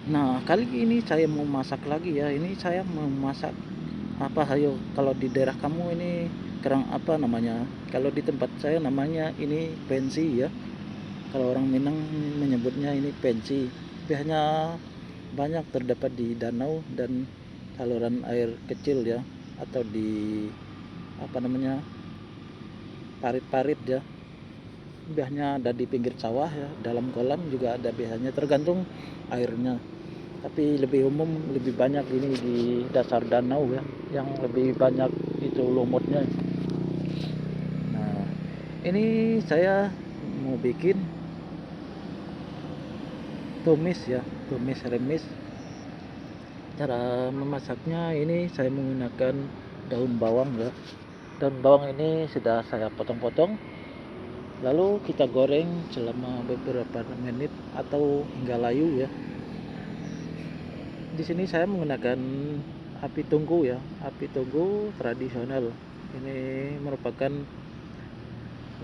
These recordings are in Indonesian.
Nah, kali ini saya mau masak lagi ya. Ini saya mau masak apa, ayo, kalau di daerah kamu ini kerang apa namanya? Kalau di tempat saya namanya ini pensi ya. Kalau orang Minang menyebutnya ini pensi. Biasanya banyak terdapat di danau dan saluran air kecil ya, atau di apa namanya, parit-parit ya. Biasanya ada di pinggir sawah ya, dalam kolam juga ada biasanya, tergantung airnya. Tapi lebih umum, lebih banyak ini di dasar danau ya, yang lebih banyak itu lumutnya. Nah, ini saya mau bikin tumis ya, tumis remis. Cara memasaknya ini saya menggunakan daun bawang ya. Daun bawang ini sudah saya potong-potong, lalu kita goreng selama beberapa menit atau hingga layu ya. Di sini saya menggunakan api tungku ya, api tungku tradisional. Ini merupakan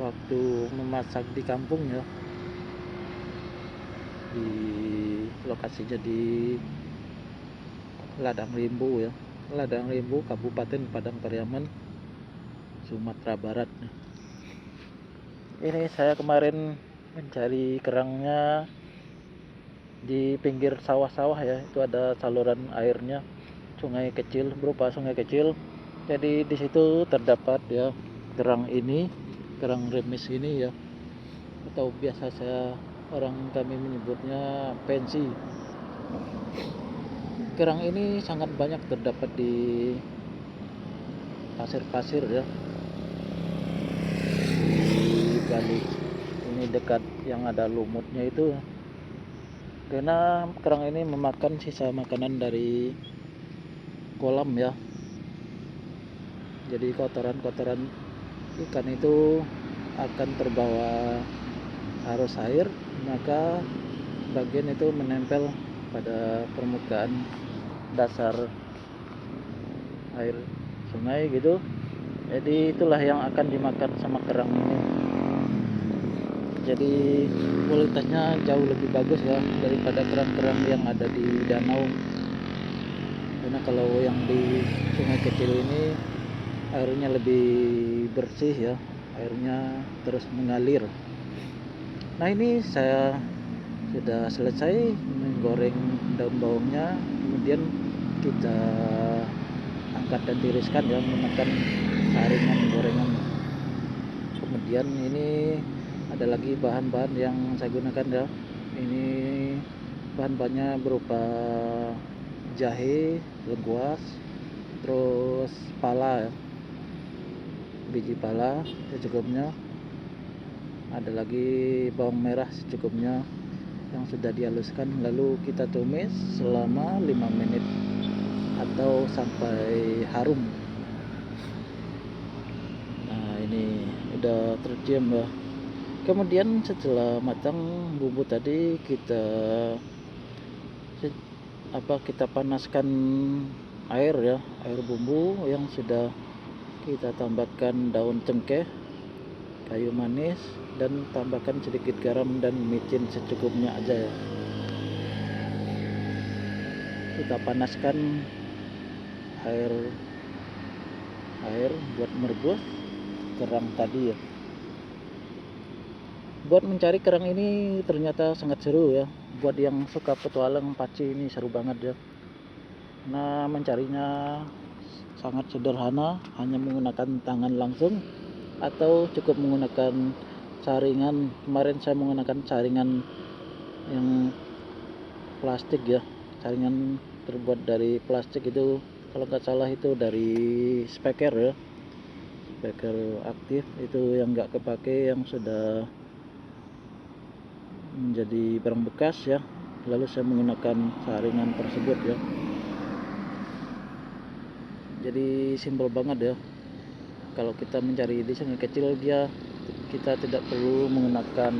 waktu memasak di kampung ya, di lokasinya di Ladang Limbu ya, Ladang Limbu, Kabupaten Padang Pariaman, Sumatera Barat. Ini saya kemarin mencari kerangnya di pinggir sawah-sawah ya, itu ada saluran airnya, sungai kecil, berupa sungai kecil. Jadi di situ terdapat ya kerang ini, kerang remis ini ya, atau biasa orang kami menyebutnya pensi. Kerang ini sangat banyak terdapat di pasir-pasir ya, di balik ini dekat yang ada lumutnya itu, karena kerang ini memakan sisa makanan dari kolam ya. Jadi kotoran-kotoran ikan itu akan terbawa arus air, maka bagian itu menempel pada permukaan dasar air sungai gitu. Jadi itulah yang akan dimakan sama kerang ini. Jadi kualitasnya jauh lebih bagus ya daripada kerang-kerang yang ada di danau. Karena kalau yang di sungai kecil ini airnya lebih bersih ya, airnya terus mengalir. Nah, ini saya sudah selesai menggoreng daun bawangnya, kemudian kita angkat dan tiriskan ya menggunakan saringan gorengan. Kemudian ini ada lagi bahan-bahan yang saya gunakan ya. Ini bahan-bahannya berupa jahe, lengkuas, terus pala ya, biji pala secukupnya. Ada lagi bawang merah secukupnya yang sudah dihaluskan, lalu kita tumis selama 5 menit atau sampai harum. Nah, ini udah tercium ya. Kemudian setelah matang bumbu tadi, kita panaskan air ya, air bumbu yang sudah kita tambahkan daun cengkeh, kayu manis, dan tambahkan sedikit garam dan micin secukupnya aja ya. Kita panaskan air buat merebus kerang tadi ya. Buat mencari kerang ini ternyata sangat seru ya. Buat yang suka petualang paci ini seru banget ya. Nah, mencarinya sangat sederhana, hanya menggunakan tangan langsung atau cukup menggunakan saringan. Kemarin saya menggunakan saringan yang plastik ya, saringan terbuat dari plastik itu, kalau nggak salah itu dari speker ya, speker aktif itu yang nggak kepake, yang sudah menjadi barang bekas ya. Lalu saya menggunakan saringan tersebut ya. Jadi simpel banget ya. Kalau kita mencari di sungai kecil, kita tidak perlu menggunakan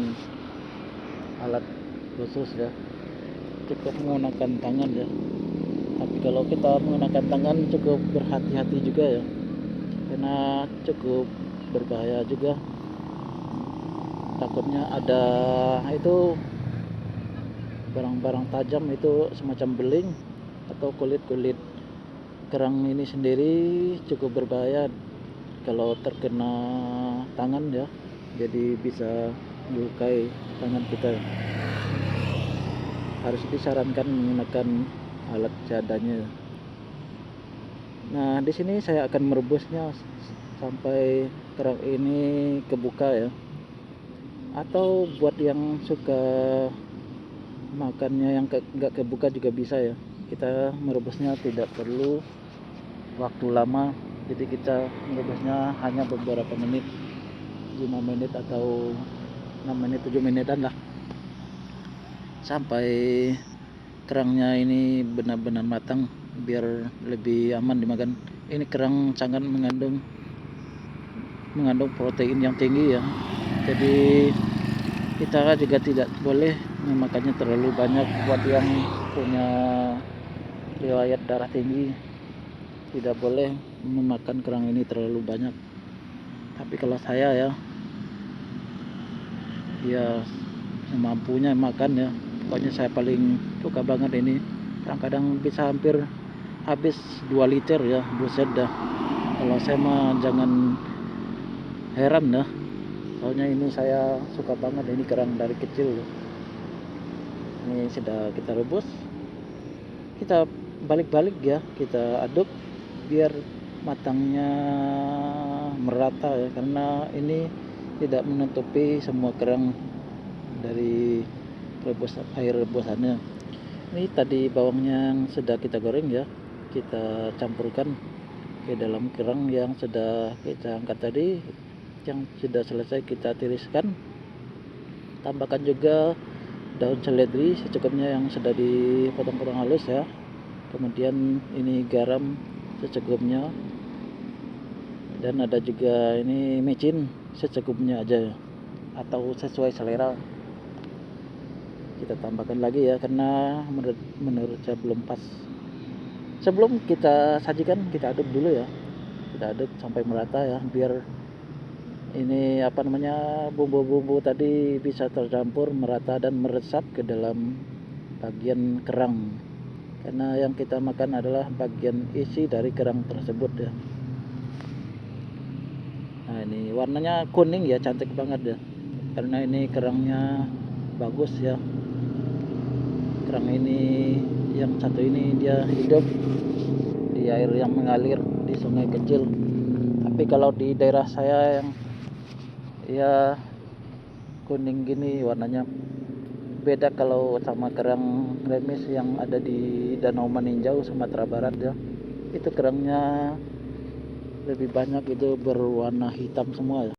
alat khusus ya, cukup menggunakan tangan ya. Tapi kalau kita menggunakan tangan cukup berhati-hati juga ya, karena cukup berbahaya juga. Takutnya ada itu barang-barang tajam itu semacam beling atau kulit-kulit kerang ini sendiri cukup berbahaya kalau terkena tangan ya, jadi bisa melukai tangan kita. Harus disarankan menggunakan alat seadanya. Nah, di sini saya akan merebusnya sampai kerang ini kebuka ya. Atau buat yang suka makannya yang nggak kebuka juga bisa ya. Kita merebusnya tidak perlu waktu lama, jadi kita merebusnya hanya beberapa menit, 5 menit atau 6 menit 7 menitan lah, sampai kerangnya ini benar-benar matang biar lebih aman dimakan. Ini kerang sangat mengandung protein yang tinggi ya, jadi kita juga tidak boleh memakannya terlalu banyak. Buat yang punya riwayat darah tinggi tidak boleh memakan kerang ini terlalu banyak. Tapi kalau saya ya semampunya makan ya, pokoknya saya paling suka banget ini. Kadang-kadang bisa hampir habis 2 liter ya, buset dah. Kalau saya mah jangan heran ya, soalnya ini saya suka banget ini kerang dari kecil. Ini sudah kita rebus, kita balik-balik ya, kita aduk biar matangnya merata ya, karena ini tidak menutupi semua kerang dari air rebusannya. Ini tadi bawangnya yang sudah kita goreng ya, kita campurkan ke dalam kerang yang sudah kita angkat tadi, yang sudah selesai kita tiriskan. Tambahkan juga daun seledri secukupnya yang sudah dipotong-potong halus ya. Kemudian ini garam secukupnya, dan ada juga ini micin secukupnya aja atau sesuai selera. Kita tambahkan lagi ya, karena menurut saya belum pas. Sebelum kita sajikan, kita aduk dulu ya, kita aduk sampai merata ya, biar ini bumbu-bumbu tadi bisa tercampur merata dan meresap ke dalam bagian kerang, karena yang kita makan adalah bagian isi dari kerang tersebut ya. Nah, ini warnanya kuning ya, cantik banget ya, karena ini kerangnya bagus ya. Kerang ini yang satu ini dia hidup di air yang mengalir di sungai kecil. Tapi kalau di daerah saya yang ya kuning gini warnanya, beda kalau sama kerang remis yang ada di Danau Meninjau Sumatera Barat ya. Itu kerangnya lebih banyak itu berwarna hitam semua ya.